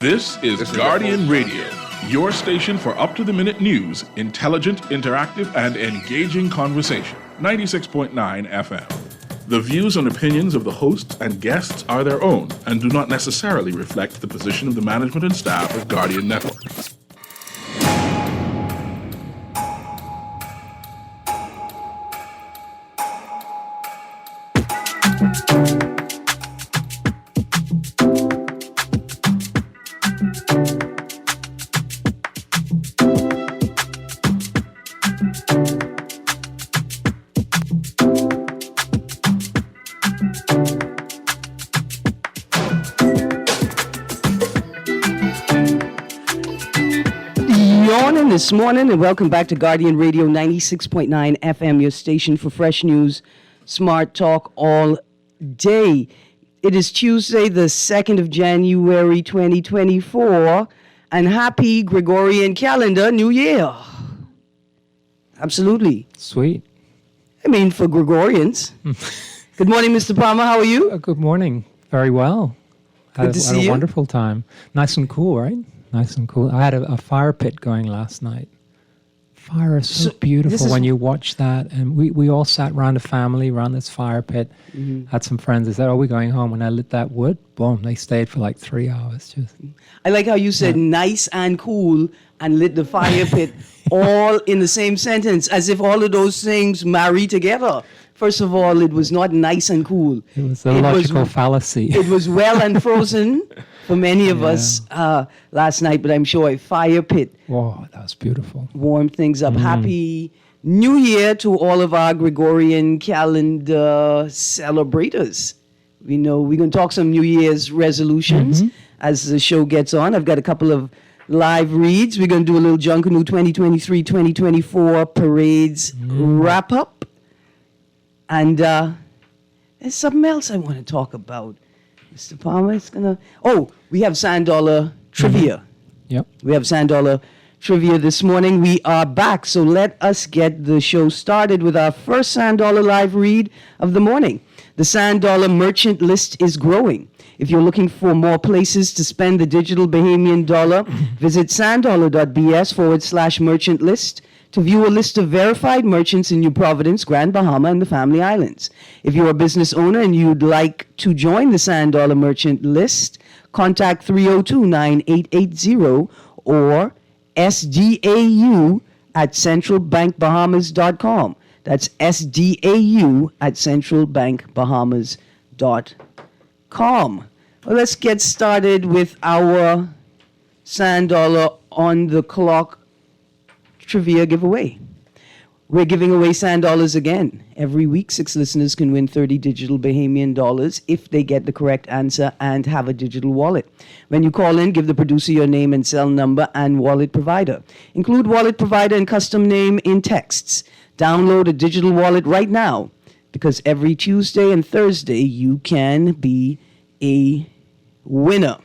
This is Guardian Radio, your station for up-to-the-minute news, intelligent, interactive, and engaging conversation. 96.9 FM. The views and opinions of the hosts and guests are their own and do not necessarily reflect the position of the management and staff of Guardian Network. This morning, and welcome back to Guardian Radio 96.9 FM, your station for fresh news, smart talk all day. It is Tuesday, the 2nd of January, 2024, and happy Gregorian calendar New Year. Absolutely. Sweet. I mean, for Gregorians. Good morning, Mr. Palmer. How are you? Good morning. Very well. Good to see you. Had a wonderful time. Nice and cool, right? Nice and cool. I had a fire pit going last night. Fire is so beautiful when you watch that. And we all sat around a family, around this fire pit. Mm-hmm. Had some friends. They said, we're going home. When I lit that wood, boom, they stayed for like 3 hours. I like how you said nice and cool and lit the fire pit all in the same sentence, as if all of those things marry together. First of all, it was not nice and cool. It was a logical fallacy. It was well and frozen for many of us last night, but I'm sure a fire pit. Wow, that was beautiful. Warmed things up. Happy New Year to all of our Gregorian calendar celebrators. We know we're going to talk some New Year's resolutions as the show gets on. I've got a couple of live reads. We're going to do a little Junkanoo 2023-2024 parades wrap-up. And there's something else I want to talk about. Mr. Palmer is going to... Oh, we have Sand Dollar Trivia. Yep. We have Sand Dollar Trivia this morning. We are back, so let us get the show started with our first Sand Dollar live read of the morning. The Sand Dollar merchant list is growing. If you're looking for more places to spend the digital Bahamian dollar, visit sanddollar.bs/merchant list. To view a list of verified merchants in New Providence, Grand Bahama, and the Family Islands. If you're a business owner and you'd like to join the Sand Dollar merchant list, contact 302-9880 or SDAU@centralbankbahamas.com. That's SDAU@centralbankbahamas.com. Well, let's get started with our Sand Dollar on the clock trivia giveaway. We're giving away Sand Dollars again. Every week, 6 listeners can win 30 digital Bahamian dollars if they get the correct answer and have a digital wallet. When you call in, give the producer your name and cell number and wallet provider. Include wallet provider and custom name in texts. Download a digital wallet right now, because every Tuesday and Thursday you can be a winner.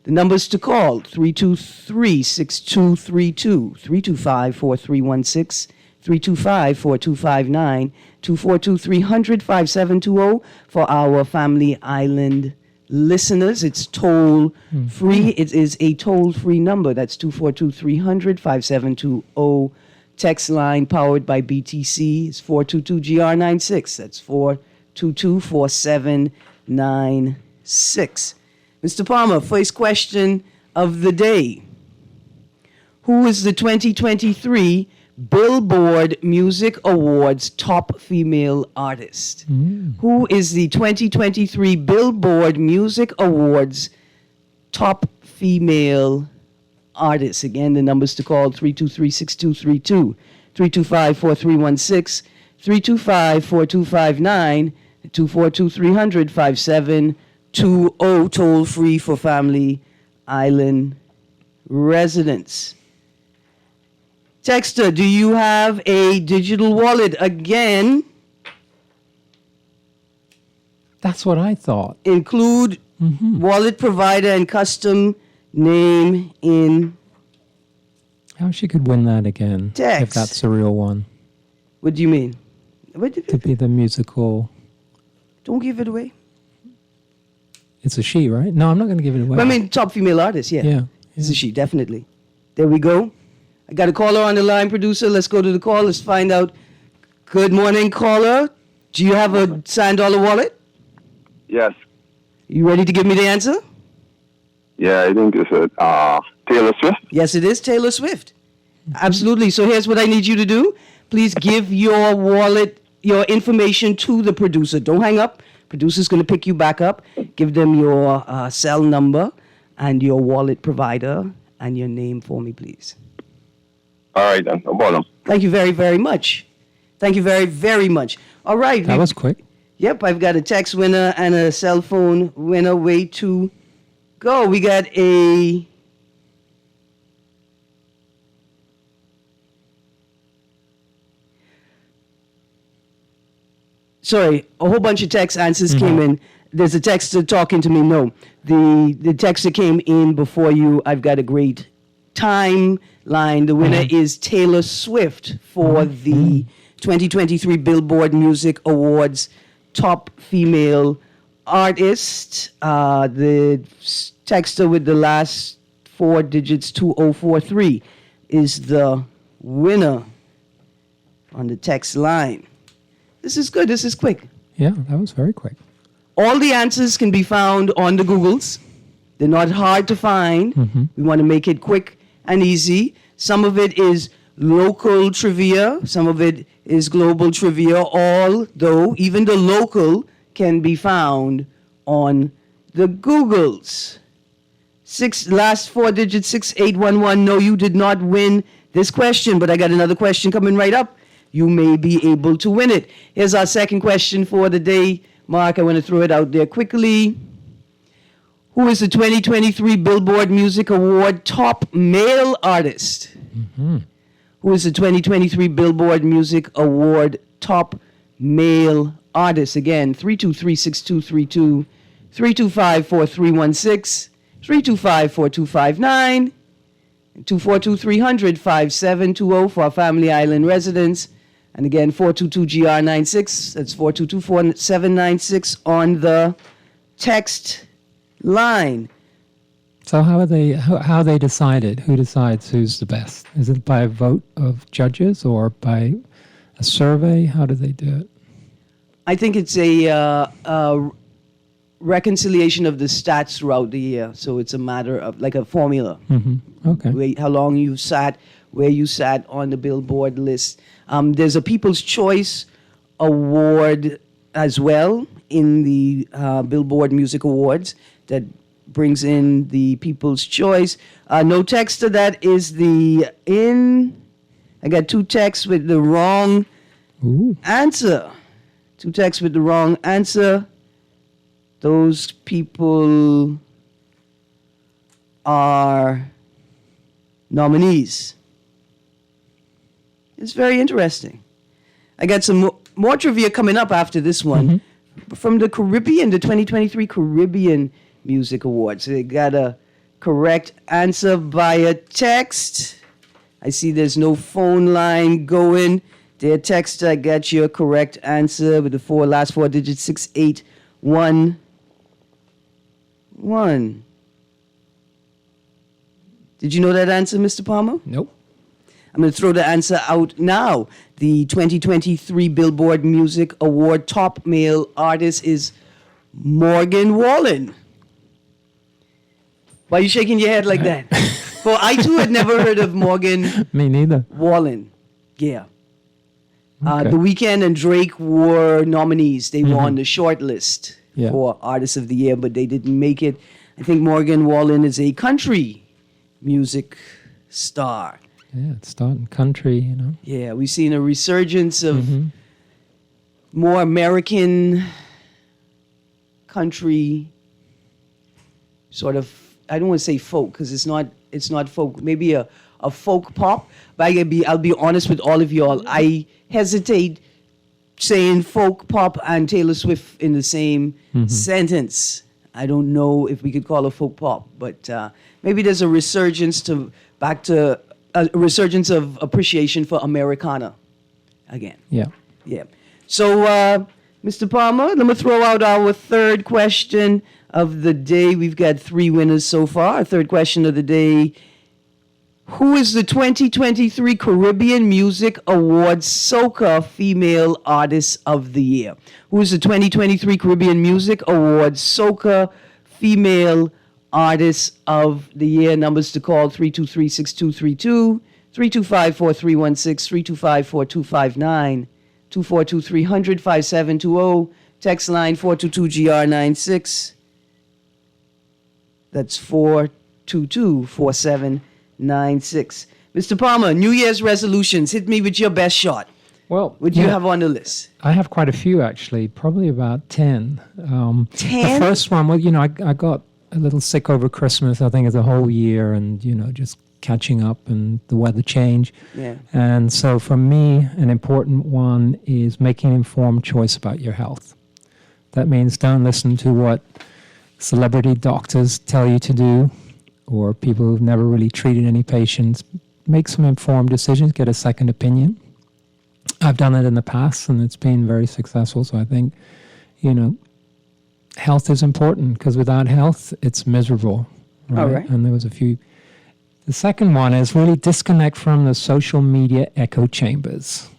The numbers to call, 323-6232, 325-4316, 325-4259, 242-300-5720 for our Family Island listeners. It's toll-free. It is a toll-free number. That's 242-300-5720. Text line powered by BTC is 422-GR96. That's 422-4796. Mr. Palmer, first question of the day. Who is the 2023 Billboard Music Awards top female artist? Who is the 2023 Billboard Music Awards top female artist? Again, the numbers to call, 323-6232, 325-4316, 325-4259, 242-300-5720, toll free for Family Island residents. Texter, do you have a digital wallet? Again, that's what I thought. Include wallet provider and custom name in How she could win that again, text. if that's a real one. What do you mean? To be the musical. Don't give it away. It's a she, right? No, I'm not going to give it away. I mean, top female artist, yeah. Yeah. It's a she, definitely. There we go. I got a caller on the line, producer. Let's go to the call. Let's find out. Good morning, caller. Do you have a $1 wallet? Yes. You ready to give me the answer? Yeah, I think it's Taylor Swift. Yes, it is Taylor Swift. Absolutely. So here's what I need you to do. Please give your wallet, your information to the producer. Don't hang up. Producer's going to pick you back up. Give them your cell number and your wallet provider and your name for me, please. All right, then. No problem. Thank you very, very much. Thank you very, very much. All right. That was quick. Yep, I've got a text winner and a cell phone winner. Way to go. We got a... Sorry, a whole bunch of text answers came in. There's a texter talking to me. No, the texter came in before you. I've got a great timeline. The winner is Taylor Swift for the 2023 Billboard Music Awards Top Female Artist. The texter with the last 4 digits, 2043, is the winner on the text line. This is good. This is quick. Yeah, that was very quick. All the answers can be found on the Googles. They're not hard to find. We want to make it quick and easy. Some of it is local trivia. Some of it is global trivia. Although even the local can be found on the Googles. Last 4 digits, 6811. No, you did not win this question, but I got another question coming right up. You may be able to win it. Here's our second question for the day. Mark, I want to throw it out there quickly. Who is the 2023 Billboard Music Award Top Male Artist? Who is the 2023 Billboard Music Award Top Male Artist? Again, 323-6232, 325-4316, 325-4259, 242-300-5720 for our Family Island residents. And again, 422-GR96. That's 422-4796 on the text line. So how they decided? Who decides who's the best? Is it by a vote of judges or by a survey? How do they do it? I think it's a reconciliation of the stats throughout the year. So it's a matter of like a formula. Okay. How long you sat, where you sat on the Billboard list. There's a People's Choice Award as well in the Billboard Music Awards that brings in the People's Choice. No text to that is I got 2 texts with the wrong answer. 2 texts with the wrong answer. Those people are nominees. It's very interesting. I got some more trivia coming up after this one. From the Caribbean, the 2023 Caribbean Music Awards. They got a correct answer via text. I see there's no phone line going. Dear text, I got your correct answer with the last 4 digits, 6811. Did you know that answer, Mr. Palmer? Nope. I'm going to throw the answer out now. The 2023 Billboard Music Award Top Male Artist is Morgan Wallen. Why are you shaking your head like that? Well, I too had never heard of Morgan Me neither. Wallen. Yeah. Okay. The Weeknd and Drake were nominees. They were on the short list for Artist of the Year, but they didn't make it. I think Morgan Wallen is a country music star. Yeah, it's starting country, you know. Yeah, we've seen a resurgence of more American country sort of, I don't want to say folk because it's not folk, maybe a folk pop, but I'll be honest with all of y'all. I hesitate saying folk pop and Taylor Swift in the same sentence. I don't know if we could call it folk pop, but maybe there's a resurgence a resurgence of appreciation for Americana again. Yeah. Yeah. So Mr. Palmer, let me throw out our third question of the day. We've got 3 winners so far. Our third question of the day. Who is the 2023 Caribbean Music Awards Soca Female Artist of the Year? Who is the 2023 Caribbean Music Awards Soca Female Artist of the Year? Numbers to call 323-6232, 325-4316, 325-4259, 242-300-5720, text line 422-GR96. That's 422-4796. Mr. Palmer, New Year's resolutions. Hit me with your best shot. Well, what do you have on the list? I have quite a few, actually, probably about 10. 10? The first one, well, I got a little sick over Christmas, I think, as a whole year, and, just catching up and the weather change. Yeah. And so for me, an important one is making an informed choice about your health. That means don't listen to what celebrity doctors tell you to do, or people who've never really treated any patients. Make some informed decisions, get a second opinion. I've done it in the past, and it's been very successful. So I think, health is important, because without health, it's miserable. Right? All right. And there was a few. The second one is really disconnect from the social media echo chambers.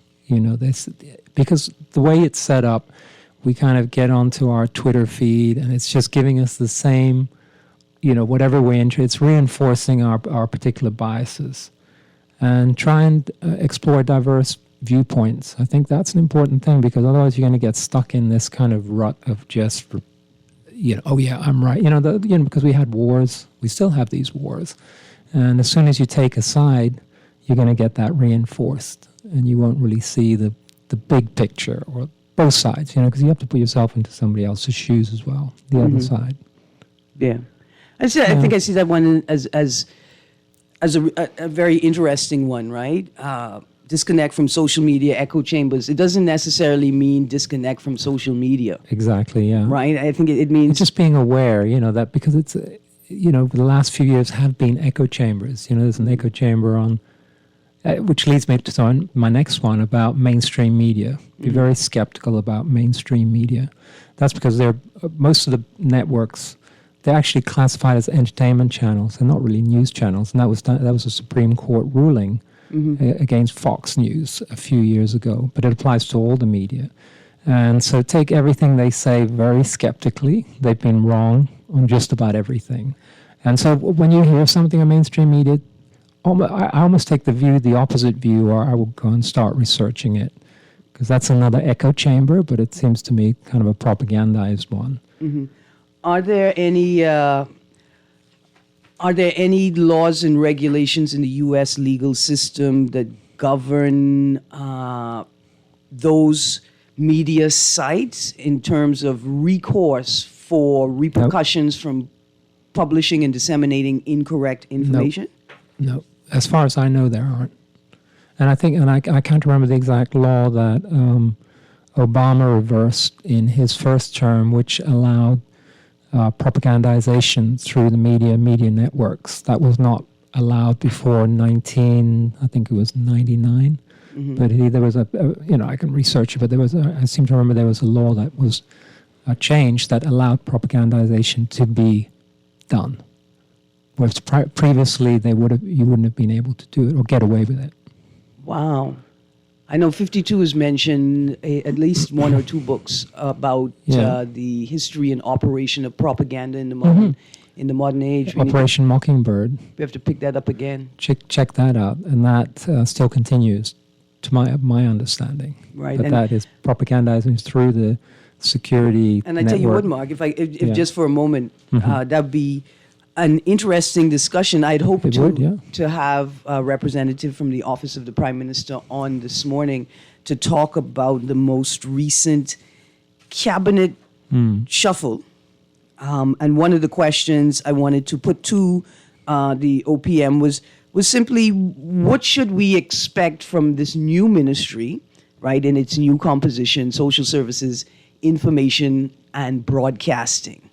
Because the way it's set up, we kind of get onto our Twitter feed, and it's just giving us the same, whatever we're into. It's reinforcing our particular biases. And try and explore diverse viewpoints. I think that's an important thing, because otherwise you're going to get stuck in this kind of rut of just, oh yeah, I'm right. Because we had wars, we still have these wars. And as soon as you take a side, you're going to get that reinforced, and you won't really see the big picture, or both sides, because you have to put yourself into somebody else's shoes as well, the other side. Yeah. I think I see that one as a very interesting one, right? Disconnect from social media echo chambers. It doesn't necessarily mean disconnect from social media. Exactly, yeah. Right? I think it means... It's just being aware, that because it's... the last few years have been echo chambers. There's an echo chamber on, which leads me to my next one about mainstream media. Be very skeptical about mainstream media. That's because most of the networks, they're actually classified as entertainment channels. They're not really news channels. And that was a Supreme Court ruling against Fox News a few years ago. But it applies to all the media. And so take everything they say very skeptically. They've been wrong on just about everything. And so when you hear something on mainstream media, I almost take the opposite view, or I will go and start researching it, because that's another echo chamber, but it seems to me kind of a propagandized one. Mm-hmm. Are there any laws and regulations in the U.S. legal system that govern those media sites in terms of recourse for repercussions from publishing and disseminating incorrect information? No. As far as I know, there aren't. And I think, I can't remember the exact law that Obama reversed in his first term, which allowed propagandization through the media networks. That was not allowed before 99. But there was I can research it, but I seem to remember there was a law that was changed that allowed propagandization to be done. Whereas previously you wouldn't have been able to do it or get away with it. Wow. I know 52 has mentioned at least one or two books about the history and operation of propaganda in the modern age. Operation Mockingbird. We have to pick that up again. Check that out, and that still continues, to my understanding. Right. But that is propagandizing through the security And I network. tell you what, Mark, if just for a moment, that would be an interesting discussion. I'd hope to have a representative from the Office of the Prime Minister on this morning to talk about the most recent cabinet shuffle. And one of the questions I wanted to put to the OPM was simply, what should we expect from this new ministry, right, in its new composition, social services, information, and broadcasting,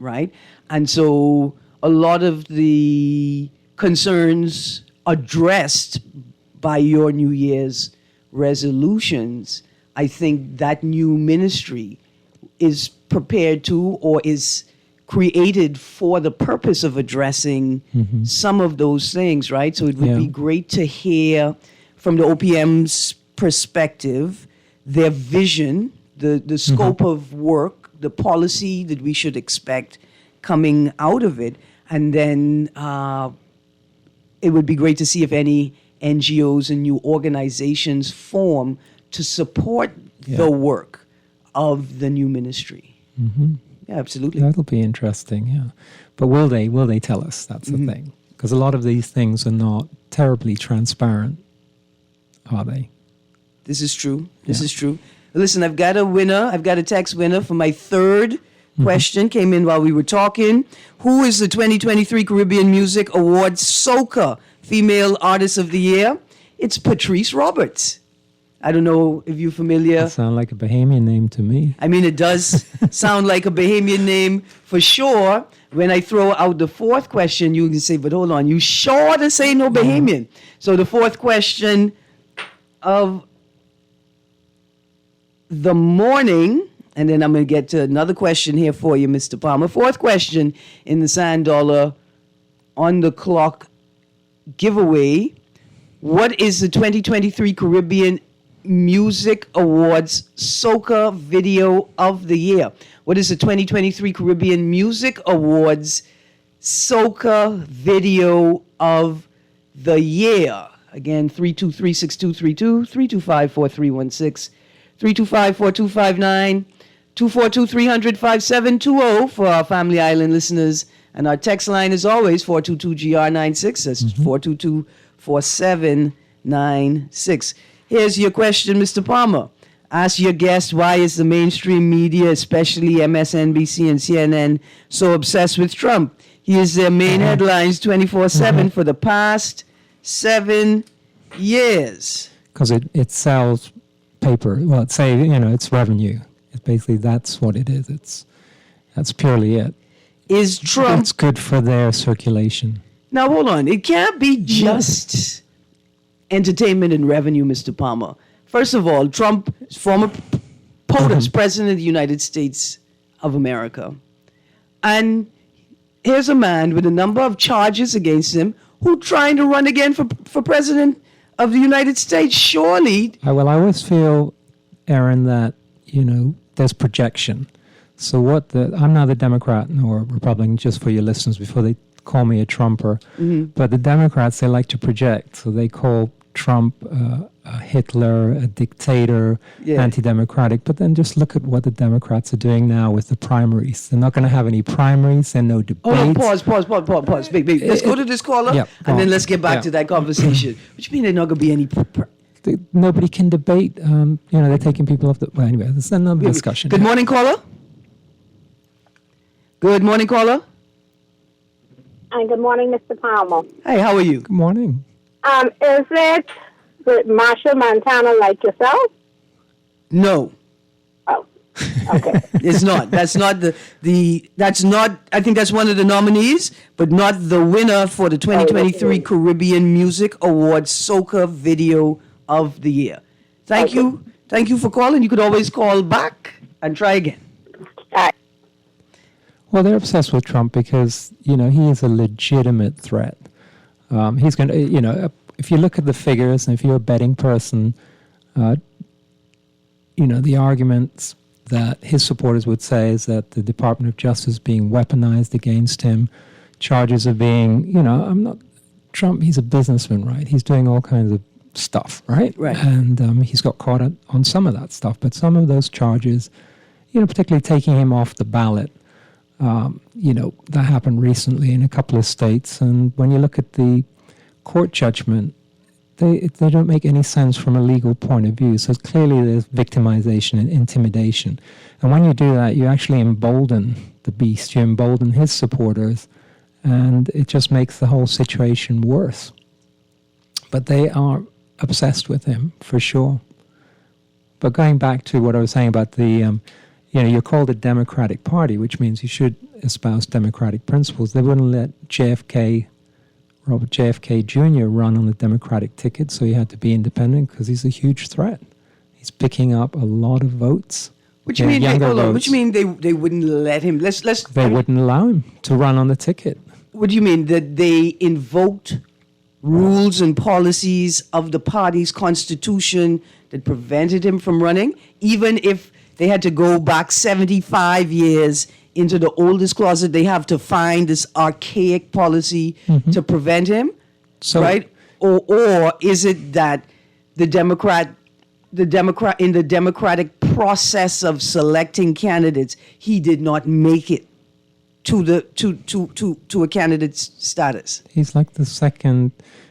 right? And so a lot of the concerns addressed by your New Year's resolutions, I think that new ministry is prepared to or is created for the purpose of addressing some of those things, right? So it would be great to hear from the OPM's perspective, their vision, the scope of work, the policy that we should expect coming out of it. And then it would be great to see if any NGOs and new organizations form to support the work of the new ministry. Yeah, absolutely. That'll be interesting, yeah. But will they tell us? That's the thing. Because a lot of these things are not terribly transparent, are they? This is true. This is true. Listen, I've got a winner. I've got a text winner for my third question. Came in while we were talking. Who is the 2023 Caribbean Music Awards Soca Female Artist of the Year? It's Patrice Roberts. I don't know if you're familiar. That sounds like a Bahamian name to me. I mean, it does sound like a Bahamian name for sure. When I throw out the fourth question, you can say, but hold on, you sure this ain't no Bahamian? So the fourth question of the morning, and then I'm going to get to another question here for you, Mr. Palmer. Fourth question in the Sand Dollar on the Clock giveaway. What is the 2023 Caribbean Music Awards Soca Video of the Year? What is the 2023 Caribbean Music Awards Soca Video of the Year? Again, 323-6232, 325-4316, 325-4259, 242-300-5720 for our Family Island listeners. And our text line is always 422-GR96. That's 422-4796. Here's your question, Mr. Palmer. Ask your guest, why is the mainstream media, especially MSNBC and CNN, so obsessed with Trump? He is their main headlines 24/7 for the past 7 years. Because it sells paper. Well, it's revenue. It's basically, that's what it is. That's purely it. Is Trump... It's good for their circulation. Now, hold on. It can't be just entertainment and revenue, Mr. Palmer. First of all, Trump, former POTUS, President of the United States of America. And here's a man with a number of charges against him who trying to run again for President of the United States. Surely... I always feel, Erin, that, there's projection. So I'm not a Democrat nor a Republican, just for your listeners, before they call me a Trumper. But the Democrats, they like to project. So they call Trump a Hitler, a dictator, anti-democratic. But then just look at what the Democrats are doing now with the primaries. They're not going to have any primaries and no debates. Oh, pause. Big. Let's go to this caller, and then let's get back to that conversation. What you mean there's not going to be any... Nobody can debate. They're taking people off the... Well, anyway, that's another discussion. Good morning, caller. Good morning, caller. And good morning, Mr. Palmer. Hey, how are you? Good morning. Is it with Marshall Montana like yourself? No. Oh, okay. It's not. That's not that's not, I think that's one of the nominees, but not the winner for the 2023 Caribbean Music Awards Soca Video of the Year. Thank you. Thank you for calling. You could always call back and try again. Well, they're obsessed with Trump because, he is a legitimate threat. He's going to, if you look at the figures, and if you're a betting person, the arguments that his supporters would say is that the Department of Justice is being weaponized against him. Charges are being, Trump, he's a businessman, right? He's doing all kinds of stuff, right? Right. And he's got caught on some of that stuff. But some of those charges, particularly taking him off the ballot, that happened recently in a couple of states. And when you look at the court judgment, they don't make any sense from a legal point of view. So clearly there's victimization and intimidation. And when you do that, you actually embolden the beast. You embolden his supporters. And it just makes the whole situation worse. But they are obsessed with him, for sure. But going back to what I was saying about the... you're called a Democratic Party, which means you should espouse democratic principles. They wouldn't let Robert JFK Jr. run on the Democratic ticket, so he had to be independent because he's a huge threat. He's picking up a lot of votes. What you mean? Younger Hold on. What votes. you mean they wouldn't let him? They wouldn't allow him to run on the ticket. What do you mean that they invoked rules and policies of the party's constitution that prevented him from running, even if they had to go back 75 years into the oldest closet they have to find this archaic policy to prevent him, So- right? Or is it that the Democrat in the democratic process of selecting candidates, he did not make it to the to a candidate's status? He's like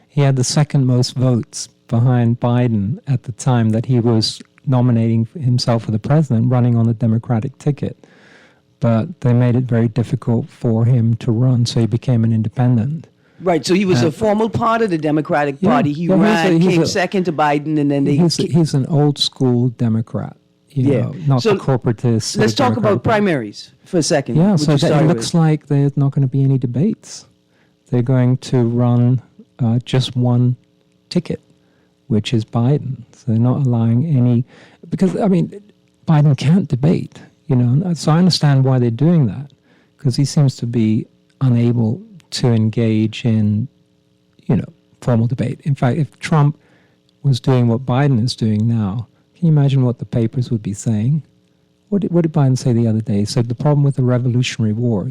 he had the second most votes behind Biden at the time that he was nominating himself for the president, running on the Democratic ticket. But they made it very difficult for him to run, so he became an independent. Right, so he was a formal part of the Democratic Party. He ran, came second to Biden, and then He's an old school Democrat, not So the corporatist. let's talk about Democratic Party. primaries for a second. Yeah, which so you it started looks with. like there's not going to be any debates. They're going to run just one ticket, which is Biden. So they're not allowing any, because, I mean, Biden can't debate, So I understand why they're doing that, because he seems to be unable to engage in, formal debate. In fact, if Trump was doing what Biden is doing now, can you imagine what the papers would be saying? What did Biden say the other day? He said the problem with the Revolutionary War,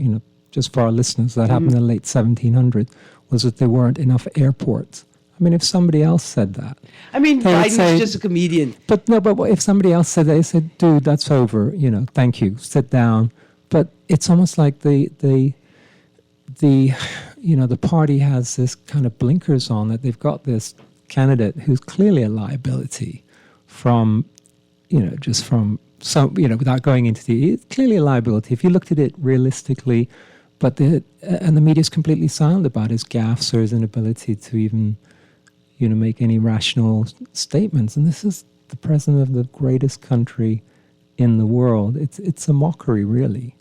just for our listeners, that happened in the late 1700s, was that there weren't enough airports. I mean, if somebody else said that. I mean, they would Biden's say- just a comedian. But if somebody else said that, they said, dude, that's over, thank you, sit down. But it's almost like the party has this kind of blinkers on, that they've got this candidate who's clearly a liability from, just from some, without going into it's clearly a liability. If you looked at it realistically, and the media's completely silent about his gaffes or his inability to even, make any rational statements. And this is the president of the greatest country in the world. It's a mockery, really.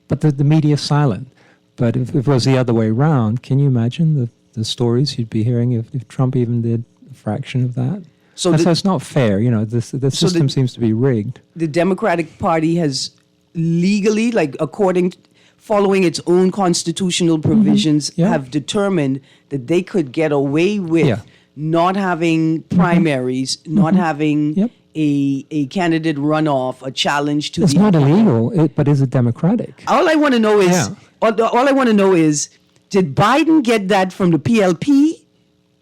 But the media's silent. But if it was the other way around, can you imagine the stories you'd be hearing if Trump even did a fraction of that? So it's not fair. The system seems to be rigged. The Democratic Party has legally, following its own constitutional provisions, have determined that they could get away with not having primaries, not having a candidate runoff, a challenge to It's the not illegal, but is it democratic? All I want to know is, all I want to know is, did Biden get that from the PLP,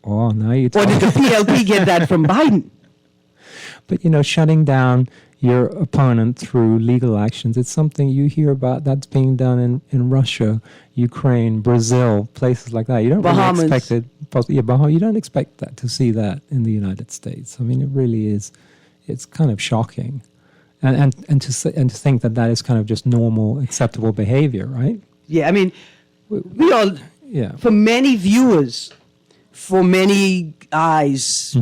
Oh, now you or talk. did the PLP get that from Biden? But, shutting down your opponent through legal actions, it's something you hear about that's being done in Russia, Ukraine, Brazil, places like that. You don't Bahamas. really expect it. Bahamas. You don't expect that to see that in the United States. I mean, it really is. It's kind of shocking, and to think that is kind of just normal, acceptable behavior, right? Yeah, I mean, we all, Yeah. for many viewers, for many eyes,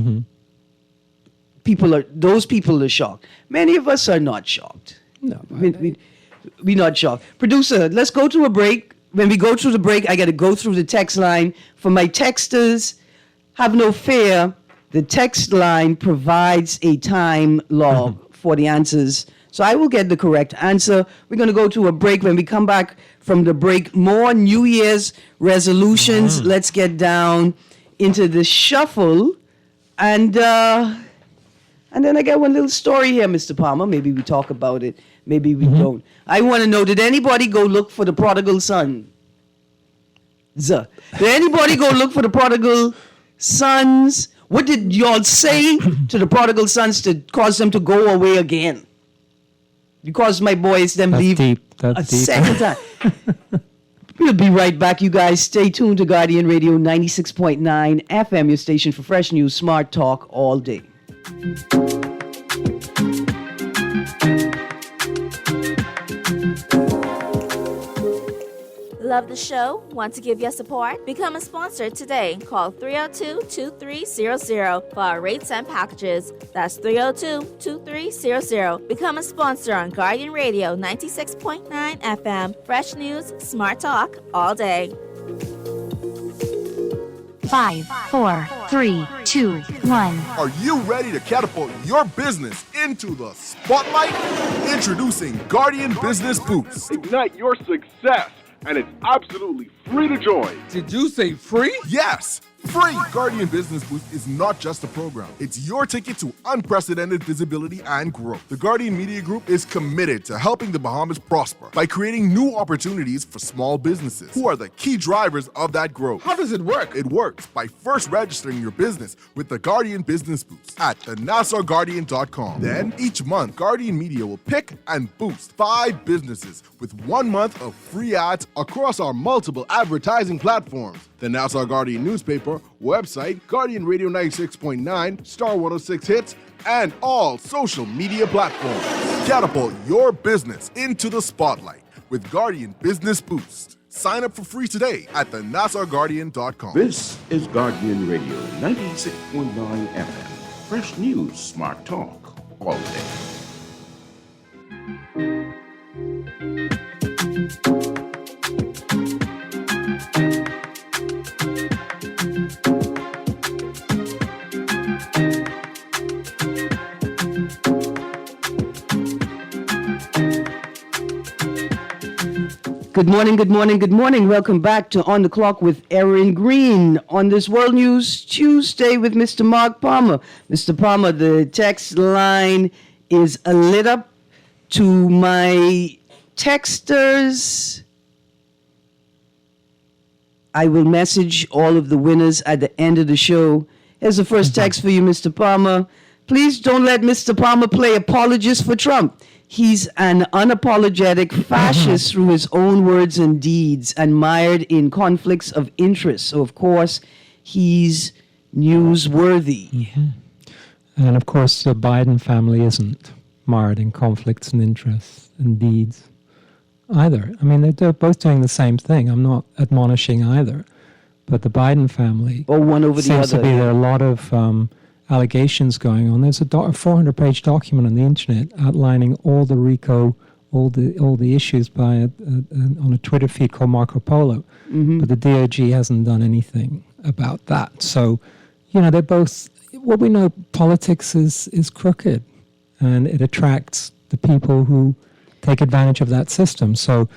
those people are shocked. Many of us are not shocked. No, We're not shocked. Producer, let's go to a break. When we go through the break, I got to go through the text line. For my texters, have no fear. The text line provides a time log for the answers. So I will get the correct answer. We're going to go to a break. When we come back from the break, more New Year's resolutions. Let's get down into the shuffle. And then I got one little story here, Mr. Palmer. Maybe we talk about it. Maybe we don't. I want to know, did anybody go look for the prodigal son? Did anybody go look for the prodigal sons? What did y'all say to the prodigal sons to cause them to go away again? You caused my boys them That's leave deep. That's a deep. second time. We'll be right back, you guys. Stay tuned to Guardian Radio 96.9 FM, your station for fresh news, smart talk all day. Love the show? Want to give your support? Become a sponsor today. Call 302-2300 for our rates and packages. That's 302-2300. Become a sponsor on Guardian Radio 96.9 FM. Fresh news, smart talk, all day. 5, 4, 3, 2, 1. Are you ready to catapult your business into the spotlight? Introducing Guardian Business Boost. Ignite your success, and it's absolutely free to join. Did you say free? Yes, free! Guardian Business Boost is not just a program. It's your ticket to unprecedented visibility and growth. The Guardian Media Group is committed to helping the Bahamas prosper by creating new opportunities for small businesses, who are the key drivers of that growth. How does it work? It works by first registering your business with the Guardian Business Boost at thenassauguardian.com. Then, each month, Guardian Media will pick and boost 5 businesses with 1 month of free ads across our multiple advertising platforms. The Nassau Guardian newspaper, website, Guardian Radio 96.9, Star 106 Hits, and all social media platforms. Catapult your business into the spotlight with Guardian Business Boost. Sign up for free today at thenassauguardian.com. This is Guardian Radio 96.9 FM. Fresh news, smart talk, all day. Good morning, good morning, good morning. Welcome back to On the Clock with Erin Greene on this World News Tuesday with Mr. Mark Palmer. Mr. Palmer, the text line is lit up. To my texters, I will message all of the winners at the end of the show. Here's the first text for you, Mr. Palmer. Please don't let Mr. Palmer play apologist for Trump. He's an unapologetic fascist through his own words and deeds, and mired in conflicts of interest. So, of course, he's newsworthy. Yeah. And, of course, the Biden family isn't mired in conflicts and interests and deeds either. I mean, they're both doing the same thing. I'm not admonishing either. But the Biden family or one over the seems other. To be there are a lot of allegations going on. There's a 400-page document on the internet outlining all the RICO, all the issues by on a Twitter feed called Marco Polo. Mm-hmm. But the DOJ hasn't done anything about that. So, they're both. What we know, politics is crooked, and it attracts the people who take advantage of that system. So,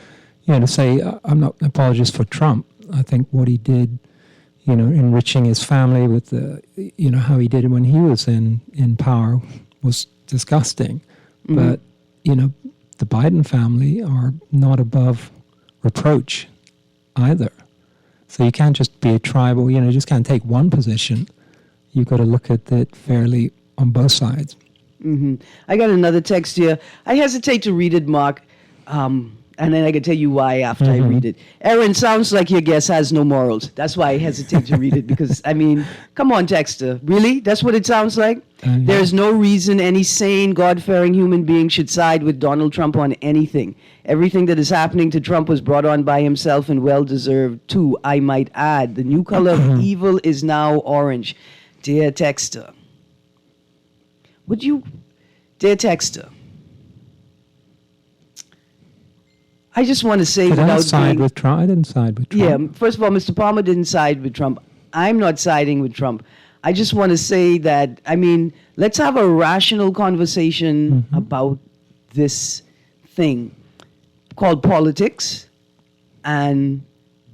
to say I'm not an apologist for Trump, I think what he did, enriching his family with the, how he did it when he was in power was disgusting. Mm-hmm. But, the Biden family are not above reproach either. So you can't just be a tribal, you just can't take one position. You've got to look at it fairly on both sides. Mm-hmm. I got another text here. I hesitate to read it, Mark. And then I can tell you why after I read it. Erin, sounds like your guest has no morals. That's why I hesitate to read it because, come on, texter. Really? That's what it sounds like? There's no reason any sane, God-fearing human being should side with Donald Trump on anything. Everything that is happening to Trump was brought on by himself and well-deserved, too, I might add. The new color of evil is now orange. Dear texter. Dear texter. I just want to say But I didn't side with Trump. I didn't side with Trump. Yeah, first of all, Mr. Palmer didn't side with Trump. I'm not siding with Trump. I just want to say that, let's have a rational conversation about this thing called politics and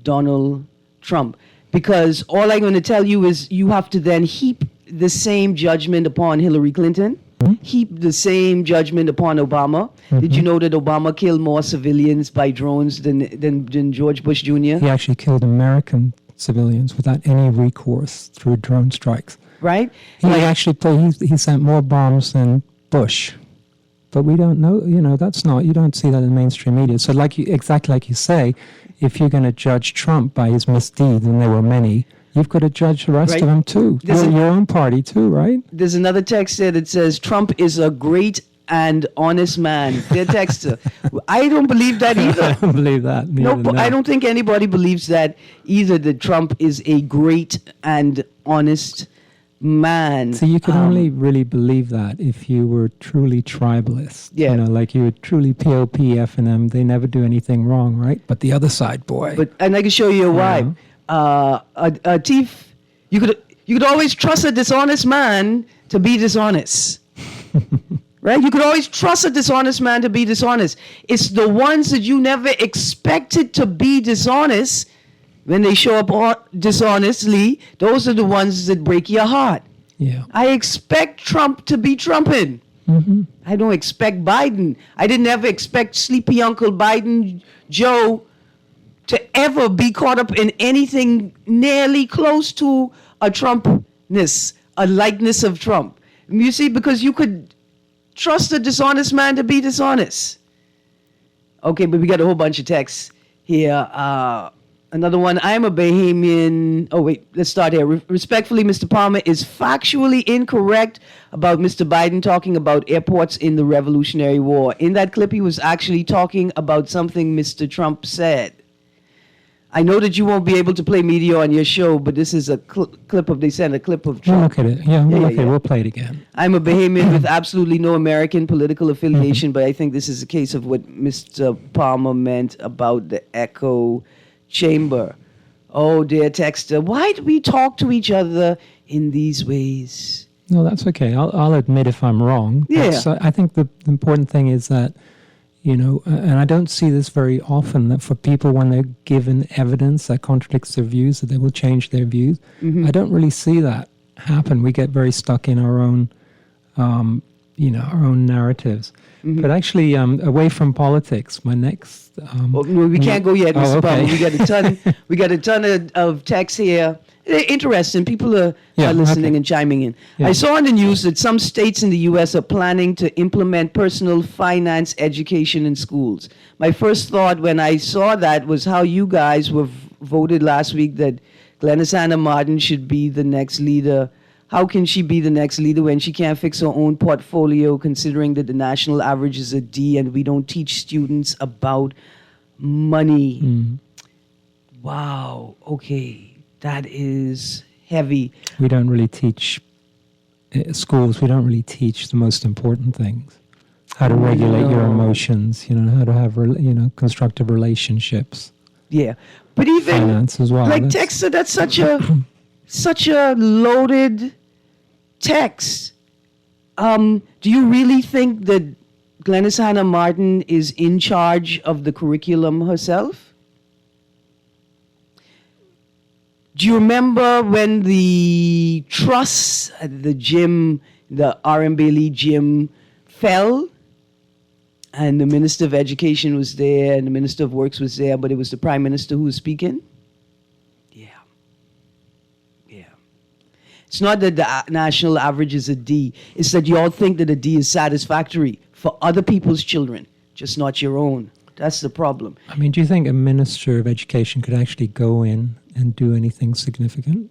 Donald Trump. Because all I'm going to tell you is you have to then heap the same judgment upon Hillary Clinton, heap the same judgment upon Obama. Did you know that Obama killed more civilians by drones than George Bush Jr.? He actually killed American civilians without any recourse through drone strikes. Right? He sent more bombs than Bush. But we don't know, you don't see that in mainstream media. So exactly like you say, if you're going to judge Trump by his misdeeds, and there were many, you've got to judge the rest of them too. Your own party too, right? There's another text there that says, Trump is a great and honest man. Dear texter, I don't believe that either. I don't believe that. I don't think anybody believes that either, that Trump is a great and honest man. So you could only really believe that if you were truly tribalist. Yeah. Like you were truly POP, F&M. They never do anything wrong, right? But the other side, boy. And I can show you why. A thief, you could always trust a dishonest man to be dishonest. right? You could always trust a dishonest man to be dishonest. It's the ones that you never expected to be dishonest, when they show up dishonestly, those are the ones that break your heart. Yeah. I expect Trump to be trumping. I don't expect Biden. I didn't ever expect sleepy Uncle Biden, Joe, to ever be caught up in anything nearly close to a Trumpness, a likeness of Trump. You see, because you could trust a dishonest man to be dishonest. Okay, but we got a whole bunch of texts here. Another one, I'm a Bahamian. Oh, wait, let's start here. Respectfully, Mr. Palmer is factually incorrect about Mr. Biden talking about airports in the Revolutionary War. In that clip, he was actually talking about something Mr. Trump said. I know that you won't be able to play media on your show, but this is a clip of, they sent a clip of Trump. We'll look at it. Yeah, we'll play it again. I'm a Bahamian with absolutely no American political affiliation, but I think this is a case of what Mr. Palmer meant about the echo chamber. Oh, dear texter, why do we talk to each other in these ways? No, that's okay. I'll admit if I'm wrong. Yeah. So I think the important thing is that, and I don't see this very often, that for people when they're given evidence that contradicts their views, that they will change their views. I don't really see that happen. We get very stuck in our own, our own narratives. But actually, away from politics, my next. We can't go yet, Mr. okay. Palmer. We got a ton of texts here. They're interesting. People are listening and chiming in. Yeah. I saw on the news that some states in the U.S. are planning to implement personal finance education in schools. My first thought when I saw that was how you guys were voted last week that Glennis Hannah Martin should be the next leader. How can she be the next leader when she can't fix her own portfolio, considering that the national average is a D and we don't teach students about money? Wow. Okay. That is heavy. We don't really teach schools. We don't really teach the most important things: how to regulate your emotions. How to have constructive relationships. Yeah, but even finance as well. Like Texas, that's such a loaded text. Do you really think that Glennis Hannah Martin is in charge of the curriculum herself? Do you remember when the truss at the gym, the R.M. Bailey gym, fell? And the Minister of Education was there and the Minister of Works was there, but it was the Prime Minister who was speaking? Yeah. It's not that the national average is a D. It's that you all think that a D is satisfactory for other people's children, just not your own. That's the problem. I mean, do you think a Minister of Education could actually go in and do anything significant?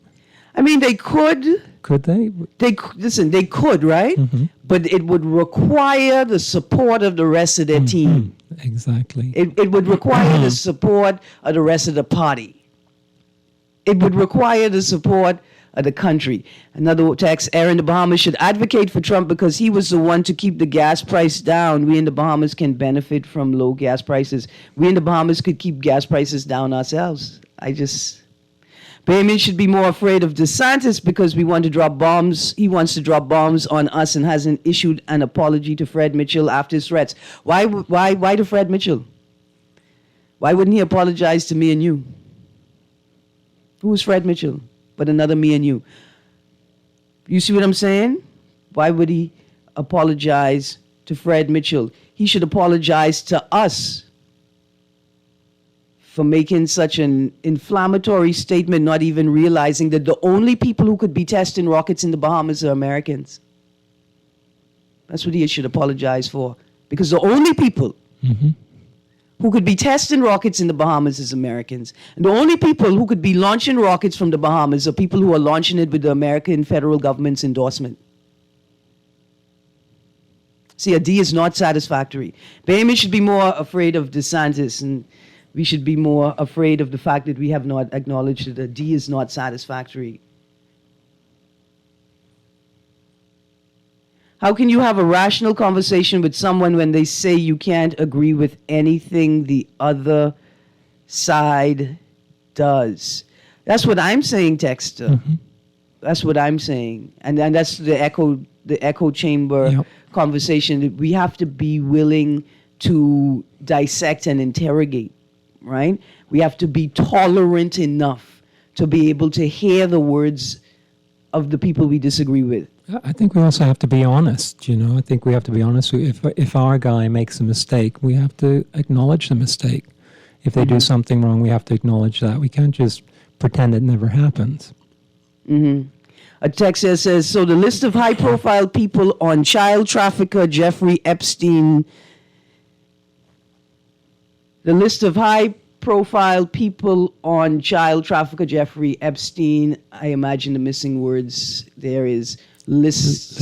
I mean, they could. Could they? They could, right? But it would require the support of the rest of their team. Exactly. It would require the support of the rest of the party. It would require the support of the country. Another text, Erin, the Bahamas should advocate for Trump because he was the one to keep the gas price down. We in the Bahamas can benefit from low gas prices. We in the Bahamas could keep gas prices down ourselves. Bahamians should be more afraid of DeSantis because we want to drop bombs. He wants to drop bombs on us and hasn't issued an apology to Fred Mitchell after his threats. Why to Fred Mitchell? Why wouldn't he apologize to me and you? Who's Fred Mitchell but another me and you? You see what I'm saying? Why would he apologize to Fred Mitchell? He should apologize to us for making such an inflammatory statement, not even realizing that the only people who could be testing rockets in the Bahamas are Americans. That's what he should apologize for. Because the only people who could be testing rockets in the Bahamas is Americans. And the only people who could be launching rockets from the Bahamas are people who are launching it with the American federal government's endorsement. See, a D is not satisfactory. Bahamians should be more afraid of DeSantis, and we should be more afraid of the fact that we have not acknowledged that a D is not satisfactory. How can you have a rational conversation with someone when they say you can't agree with anything the other side does? That's what I'm saying, Texter. That's what I'm saying, and that's the echo chamber conversation. We have to be willing to dissect and interrogate, right? We have to be tolerant enough to be able to hear the words of the people we disagree with. I think we also have to be honest, I think we have to be honest. If our guy makes a mistake, we have to acknowledge the mistake. If they do something wrong, we have to acknowledge that. We can't just pretend it never happened. A text here says, so the list of high-profile people on child trafficker Jeffrey Epstein, the list of high-profile people on child trafficker Jeffrey Epstein, I imagine the missing words there is list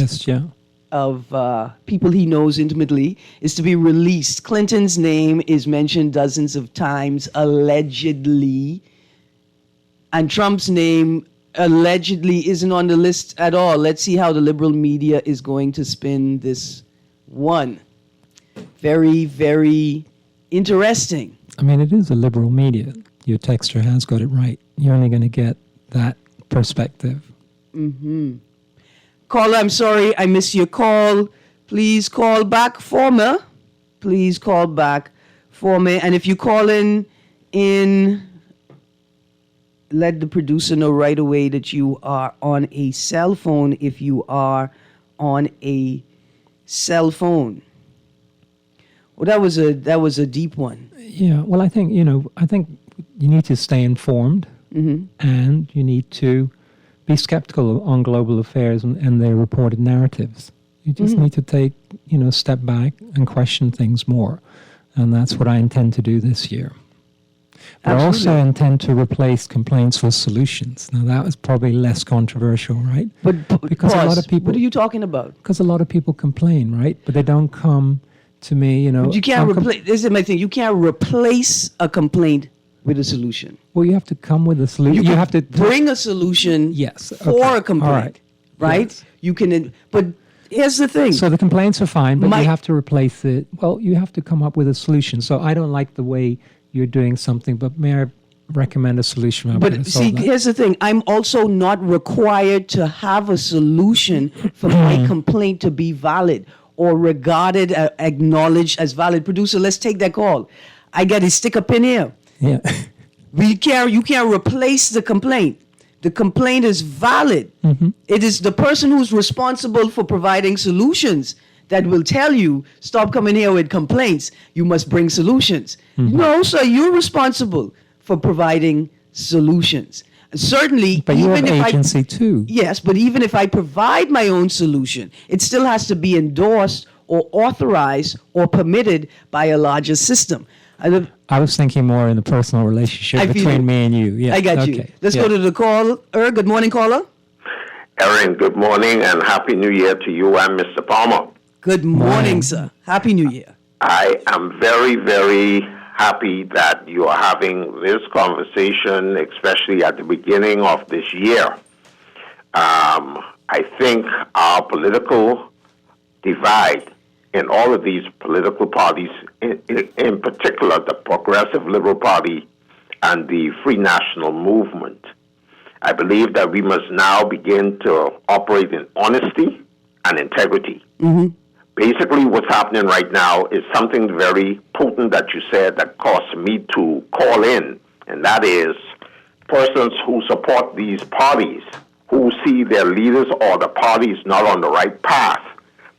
of people he knows intimately, is to be released. Clinton's name is mentioned dozens of times, allegedly, and Trump's name allegedly isn't on the list at all. Let's see how the liberal media is going to spin this one. Very, very interesting. I mean, it is a liberal media. Your texter has got it right. You're only going to get that perspective. Caller, I'm sorry, I missed your call. Please call back for me. Please call back for me. And if you call in, let the producer know right away that you are on a cell phone if you are on a cell phone. Well, that was a deep one. Yeah, well, I think you need to stay informed, and you need to be skeptical on global affairs and their reported narratives. You just need to take, step back and question things more. And that's what I intend to do this year. But I also intend to replace complaints with solutions. Now, that was probably less controversial, right? But because pause. a lot of people... What are you talking about? Because a lot of people complain, right? But they don't come to me, But you can't replace... This is my thing. You can't replace a complaint with a solution. Well, you have to come with a solution. You have to bring a solution for a complaint, right? Yes. You can... But here's the thing. So the complaints are fine, but you have to replace it. Well, you have to come up with a solution. So I don't like the way you're doing something, but may I recommend a solution? But see, here's the thing. I'm also not required to have a solution for my complaint to be valid or regarded, acknowledged as valid. Producer, let's take that call. I got to stick a pin here. Yeah. You can't replace the complaint. The complaint is valid. It is the person who's responsible for providing solutions that will tell you, stop coming here with complaints. You must bring solutions. No, sir, you're responsible for providing solutions. Certainly, but you have agency too. Yes, but even if I provide my own solution, it still has to be endorsed or authorized or permitted by a larger system. I was thinking more in the personal relationship between me and you. Yeah, I got you. Let's go to the caller. Good morning, caller. Erin, good morning and Happy New Year to you and Mr. Palmer. Good morning, sir. Happy New Year. I am very, very happy that you are having this conversation, especially at the beginning of this year. I think our political divide in all of these political parties, in particular the Progressive Liberal Party and the Free National Movement, I believe that we must now begin to operate in honesty and integrity. Basically, what's happening right now is something very potent that you said that caused me to call in, and that is persons who support these parties, who see their leaders or the parties not on the right path,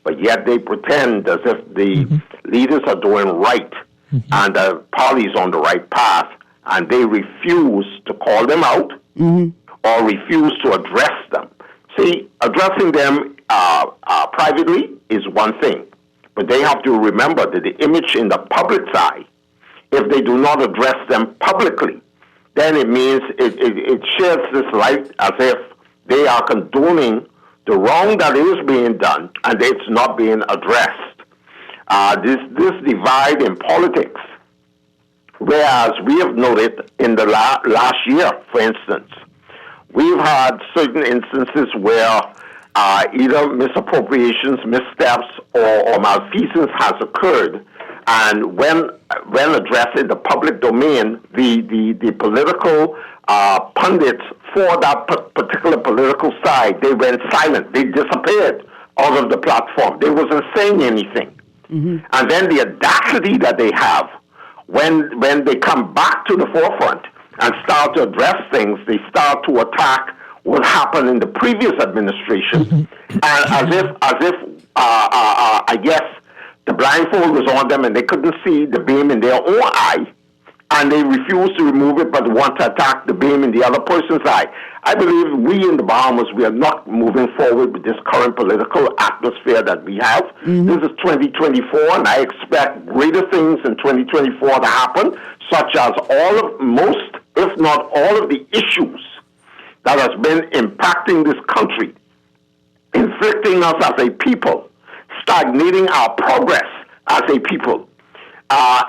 but yet they pretend as if the leaders are doing right and the party's on the right path, and they refuse to call them out or refuse to address them. See, addressing them privately is one thing, but they have to remember that the image in the public's eye, if they do not address them publicly, then it means it sheds this light as if they are condoning the wrong that is being done and it's not being addressed. This divide in politics, whereas we have noted in the last year, for instance, we've had certain instances where either misappropriations, missteps, or malfeasance has occurred, and when addressed in the public domain, the political pundits for that particular political side, they went silent. They disappeared out of the platform. They wasn't saying anything. And then the audacity that they have when they come back to the forefront and start to address things, they start to attack what happened in the previous administration, and as if I guess the blindfold was on them and they couldn't see the beam in their own eye, and they refused to remove it but want to attack the beam in the other person's eye. I believe we in the Bahamas, we are not moving forward with this current political atmosphere that we have. This is 2024, and I expect greater things in 2024 to happen, such as most, if not all of the issues that has been impacting this country, inflicting us as a people, stagnating our progress as a people.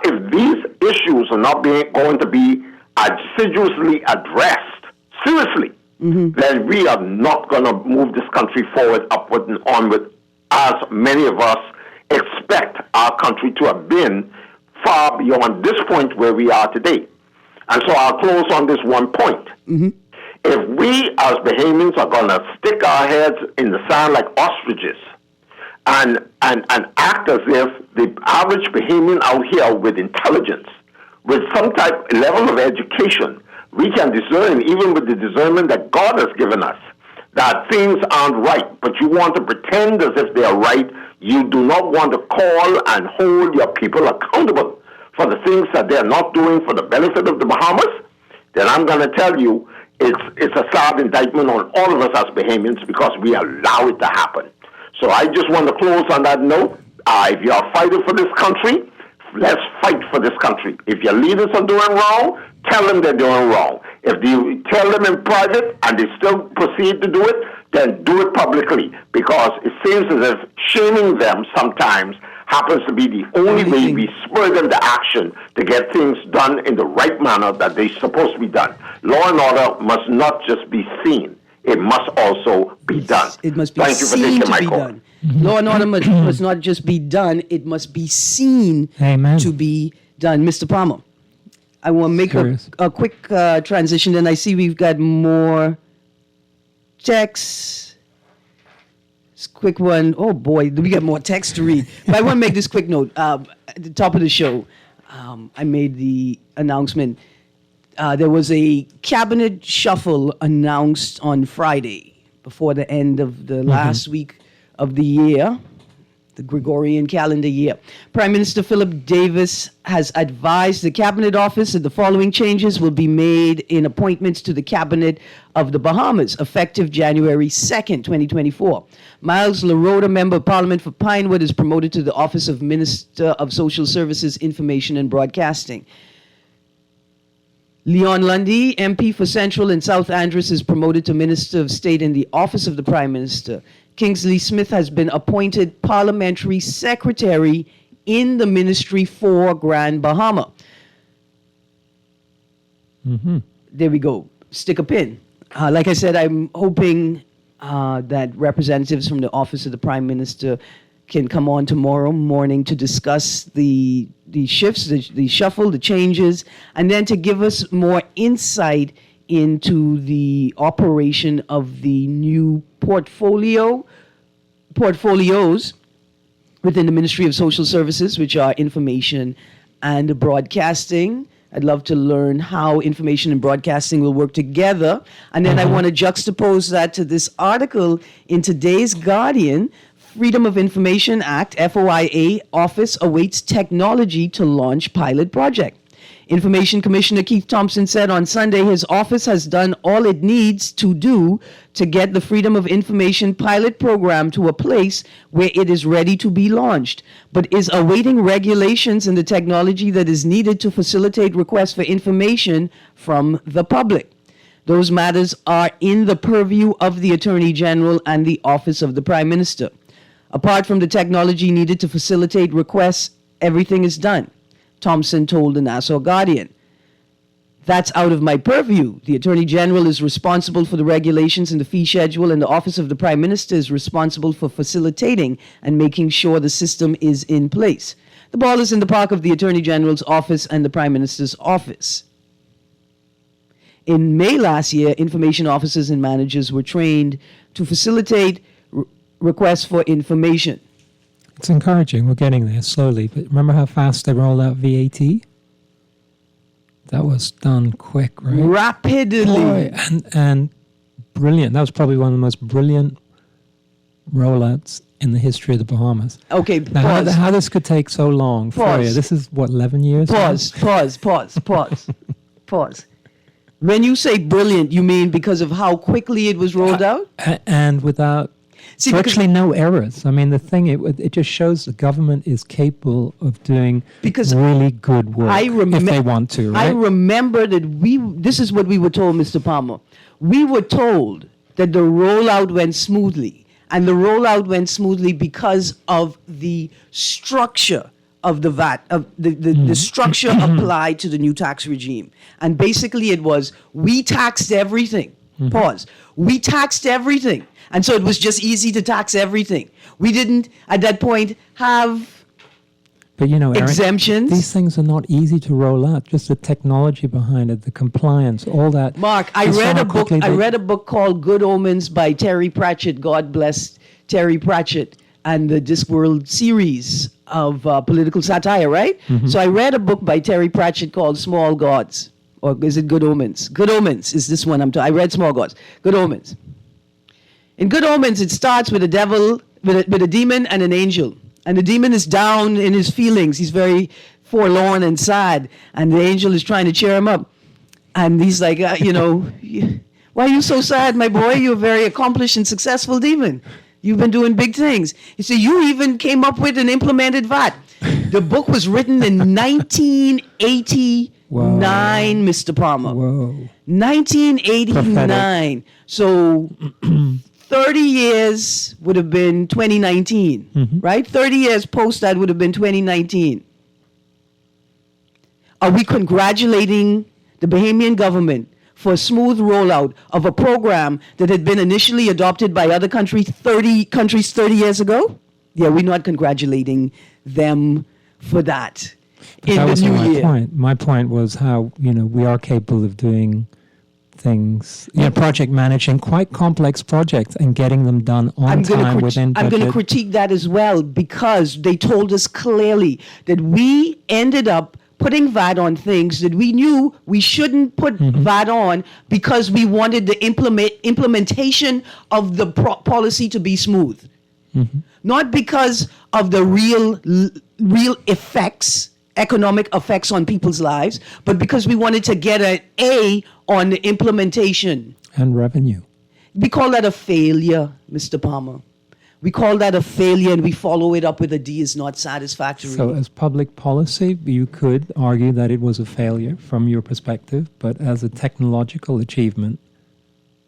If these issues are not going to be assiduously addressed, seriously, then we are not going to move this country forward, upward, and onward, as many of us expect our country to have been far beyond this point where we are today. And so I'll close on this one point. If we as Bahamians are going to stick our heads in the sand like ostriches and act as if the average Bahamian out here with intelligence, with some level of education, we can discern, even with the discernment that God has given us, that things aren't right, but you want to pretend as if they are right. You do not want to call and hold your people accountable for the things that they're not doing for the benefit of the Bahamas, then I'm going to tell you it's a sad indictment on all of us as Bahamians because we allow it to happen. So I just want to close on that note. If you are fighting for this country, let's fight for this country. If your leaders are doing wrong, tell them they're doing wrong. If you tell them in private and they still proceed to do it, then do it publicly, because it seems as if shaming them sometimes happens to be the only way we spur them to action to get things done in the right manner that they're supposed to be done. Law and order must not just be seen. It must also be done. It must be Thank you for seen taking to my be call. done. Law and order must not just be done, it must be seen to be done. Mr. Palmer, I want to make a quick transition, and I see we've got more texts. This quick one. Oh boy, we got more text to read. But I want to make this quick note. At the top of the show, I made the announcement. There was a cabinet shuffle announced on Friday before the end of the last week of the year, the Gregorian calendar year. Prime Minister Philip Davis has advised the Cabinet Office that the following changes will be made in appointments to the Cabinet of the Bahamas, effective January 2nd, 2024. Miles LaRota, Member of Parliament for Pinewood, is promoted to the Office of Minister of Social Services, Information and Broadcasting. Leon Lundy, MP for Central and South Andros, is promoted to Minister of State in the Office of the Prime Minister. Kingsley Smith has been appointed Parliamentary Secretary in the Ministry for Grand Bahama. There we go. Stick a pin. Like I said, I'm hoping that representatives from the Office of the Prime Minister can come on tomorrow morning to discuss the shifts, the shuffle, the changes, and then to give us more insight into the operation of the new portfolios within the Ministry of Social Services, which are information and broadcasting. I'd love to learn how information and broadcasting will work together. And then I want to juxtapose that to this article in today's Guardian. Freedom of Information Act, FOIA, office awaits technology to launch pilot project. Information Commissioner Keith Thompson said on Sunday his office has done all it needs to do to get the Freedom of Information pilot program to a place where it is ready to be launched, but is awaiting regulations and the technology that is needed to facilitate requests for information from the public. Those matters are in the purview of the Attorney General and the Office of the Prime Minister. Apart from the technology needed to facilitate requests, everything is done, Thompson told the Nassau Guardian. That's out of my purview. The Attorney General is responsible for the regulations and the fee schedule, and the Office of the Prime Minister is responsible for facilitating and making sure the system is in place. The ball is in the park of the Attorney General's office and the Prime Minister's office. In May last year, information officers and managers were trained to facilitate requests for information. It's encouraging. We're getting there slowly. But remember how fast they rolled out VAT? That was done quick, right? Rapidly. Boy, and brilliant. That was probably one of the most brilliant rollouts in the history of the Bahamas. Okay, now, pause. How this could take so long for you? This is, what, 11 years? Pause. When you say brilliant, you mean because of how quickly it was rolled out? And without virtually no errors. I mean, the thing, it just shows the government is capable of doing really good work if they want to, right? I remember that this is what we were told, Mr. Palmer. We were told that the rollout went smoothly. And the rollout went smoothly because of the structure of the VAT, of the structure applied to the new tax regime. And basically it was, we taxed everything. Pause. We taxed everything. And so it was just easy to tax everything. We didn't, at that point, have Erin, exemptions. These things are not easy to roll out. Just the technology behind it, the compliance, all that. Mark, I read a book called Good Omens by Terry Pratchett. God bless Terry Pratchett and the Discworld series of political satire, right? So I read a book by Terry Pratchett called Small Gods. Or is it Good Omens? Good Omens is this one I read Small Gods. Good Omens. In Good Omens, it starts with a devil, with a demon and an angel. And the demon is down in his feelings. He's very forlorn and sad. And the angel is trying to cheer him up. And he's like, why are you so sad, my boy? You're a very accomplished and successful demon. You've been doing big things. He said, you even came up with and implemented VAT. The book was written in 1989, Whoa. Mr. Palmer. Whoa. 1989. Prophetic. So 30 years would have been 2019, right? 30 years post that would have been 2019. Are we congratulating the Bahamian government for a smooth rollout of a program that had been initially adopted by other countries 30 years ago? Yeah, we're not congratulating them for that. But that was my point. My point was how, we are capable of doing things, project managing quite complex projects and getting them done on time within budget. I'm going to critique that as well, because they told us clearly that we ended up putting VAT on things that we knew we shouldn't put VAT on because we wanted the implementation of the policy to be smooth. Not because of the real effects, economic effects on people's lives, but because we wanted to get an A on the implementation. And revenue. We call that a failure, Mr. Palmer. We call that a failure, and we follow it up with a D is not satisfactory. So as public policy, you could argue that it was a failure from your perspective, but as a technological achievement,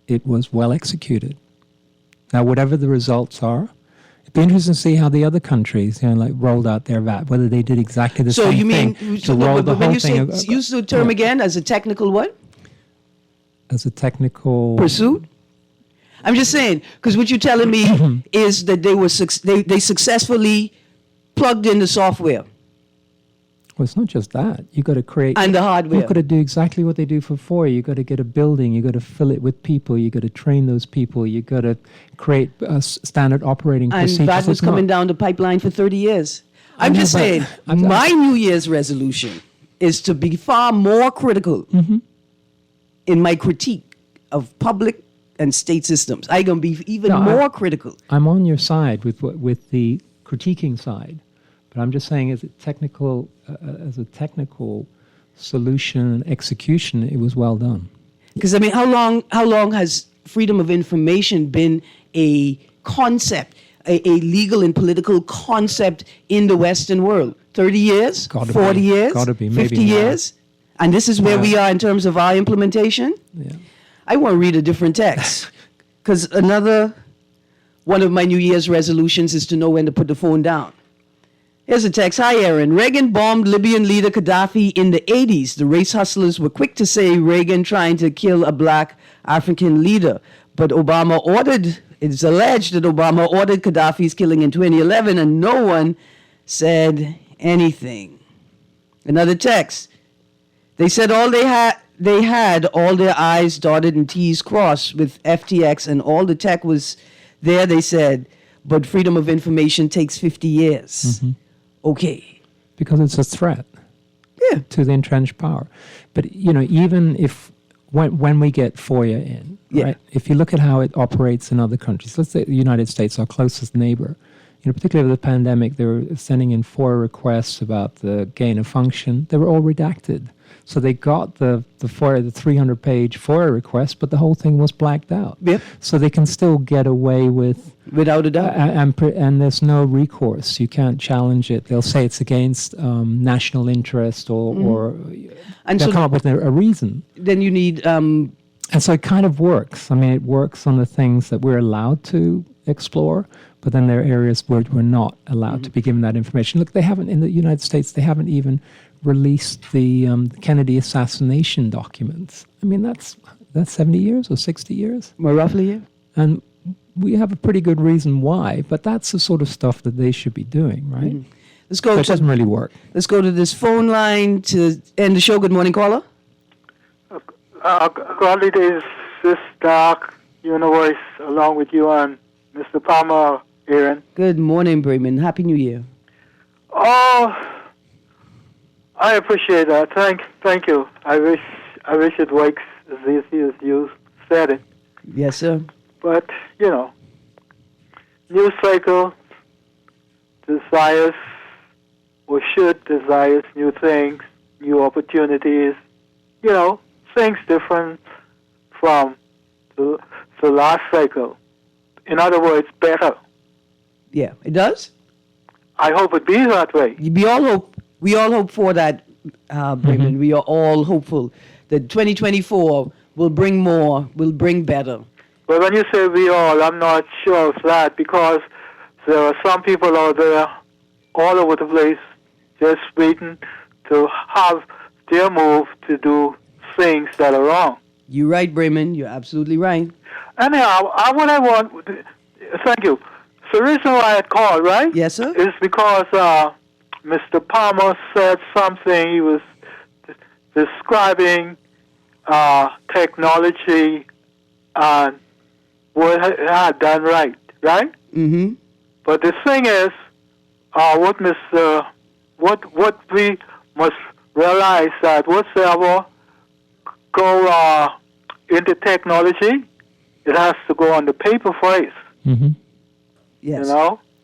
it was well executed. Now, whatever the results are, it'd be interesting to see how the other countries, rolled out their VAT, whether they did exactly the same thing. So you mean, when you say, use the term again, as a technical what? As a technical... Pursuit? I'm just saying, because what you're telling me is that they successfully plugged in the software. Well, it's not just that. You got to create... And the hardware. You've got to do exactly what they do for you. You've got to get a building. You've got to fill it with people. You've got to train those people. You've got to create standard operating procedures. And that was coming down the pipeline for 30 years. I'm just saying, my New Year's resolution is to be far more critical in my critique of public and state systems. I'm going to be even more critical. I'm on your side with the critiquing side. But I'm just saying, as a technical solution and execution, it was well done. Because how long has freedom of information been a concept, a legal and political concept in the Western world? 30 years? 40 years? Gotta be, maybe 50 years? And this is where we are in terms of our implementation? Yeah. I want to read a different text. Because another one of my New Year's resolutions is to know when to put the phone down. Here's a text. Hi, Erin. Reagan bombed Libyan leader Gaddafi in the 80s. The race hustlers were quick to say Reagan trying to kill a black African leader. But it's alleged that Obama ordered Gaddafi's killing in 2011, and no one said anything. Another text. They said all they they had all their I's dotted and T's crossed with FTX, and all the tech was there, they said, but freedom of information takes 50 years. Okay. Because it's a threat to the entrenched power. But, even if, when we get FOIA in, right, if you look at how it operates in other countries, let's say the United States, our closest neighbor, particularly with the pandemic, they were sending in FOIA requests about the gain of function. They were all redacted. So they got the 300-page FOIA request, but the whole thing was blacked out. Yep. So they can still get away without a doubt, and there's no recourse. You can't challenge it. They'll say it's against national interest, or and they'll so come up with a reason. Then you need. And so it kind of works. I mean, it works on the things that we're allowed to explore, but then there are areas where we're not allowed to be given that information. Look, they haven't, in the United States, they haven't even released the Kennedy assassination documents. I mean, that's 70 years or 60 years? More roughly, yeah. And we have a pretty good reason why, but that's the sort of stuff that they should be doing, right? Let's go. So it doesn't really work. Let's go to this phone line to end the show. Good morning, caller. Godly days, this dark universe, along with you and Mr. Palmer, Erin. Good morning, Bremen. Happy New Year. Oh, I appreciate that. Thank you. I wish it works as easy as you said it. Yes, sir. But news cycle desires or should desires new things, new opportunities. Things different from the last cycle. In other words, better. Yeah, it does. I hope it be that way. We all hope for that, Bremen. We are all hopeful that 2024 will bring more, will bring better. But when you say we all, I'm not sure of that, because there are some people out there all over the place just waiting to have their move to do things that are wrong. You're right, Bremen. You're absolutely right. Anyhow, what I want, thank you. So the reason why I called, right? Yes, sir. Is because Mr. Palmer said something. He was describing technology and what it had done right? Mm-hmm. But the thing is, what we must realize that whatsoever go into technology, it has to go on the paper first. Mm-hmm. Yes.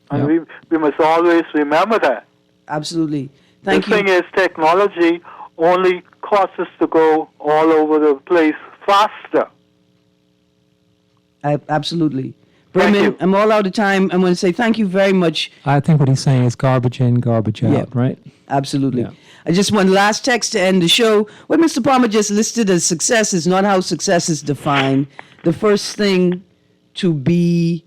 And we must always remember that. Absolutely. Thank you. The thing is, technology only causes us to go all over the place faster. Absolutely. Bremen, I'm all out of time. I'm going to say thank you very much. I think what he's saying is garbage in, garbage out, right? Absolutely. Yeah. I just want last text to end the show. What Mr. Palmer just listed as success is not how success is defined. The first thing to be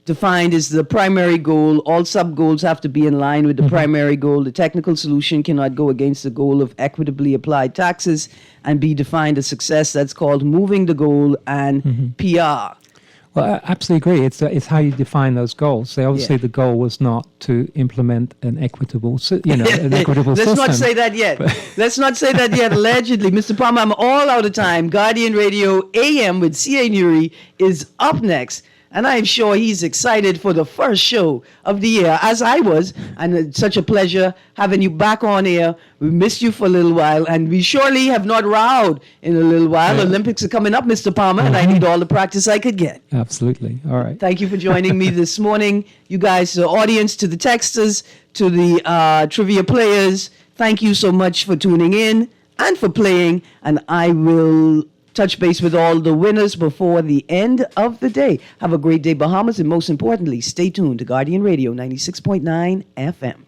defined is the primary goal. All sub-goals have to be in line with the primary goal. The technical solution cannot go against the goal of equitably applied taxes and be defined as success. That's called moving the goal and PR. Well, I absolutely agree. It's how you define those goals. So obviously, the goal was not to implement an equitable, an equitable Let's system. not say that yet. Let's not say that yet. Allegedly, Mr. Palmer, I'm all out of time. Guardian Radio AM with C.A. Nuri is up next. And I'm sure he's excited for the first show of the year, as I was. And it's such a pleasure having you back on air. We missed you for a little while, and we surely have not rowed in a little while. Yeah. Olympics are coming up, Mr. Palmer, and I need all the practice I could get. Absolutely. All right. Thank you for joining me this morning. You guys, the audience, to the texters, to the trivia players, thank you so much for tuning in and for playing. And I will touch base with all the winners before the end of the day. Have a great day, Bahamas, and most importantly, stay tuned to Guardian Radio 96.9 FM.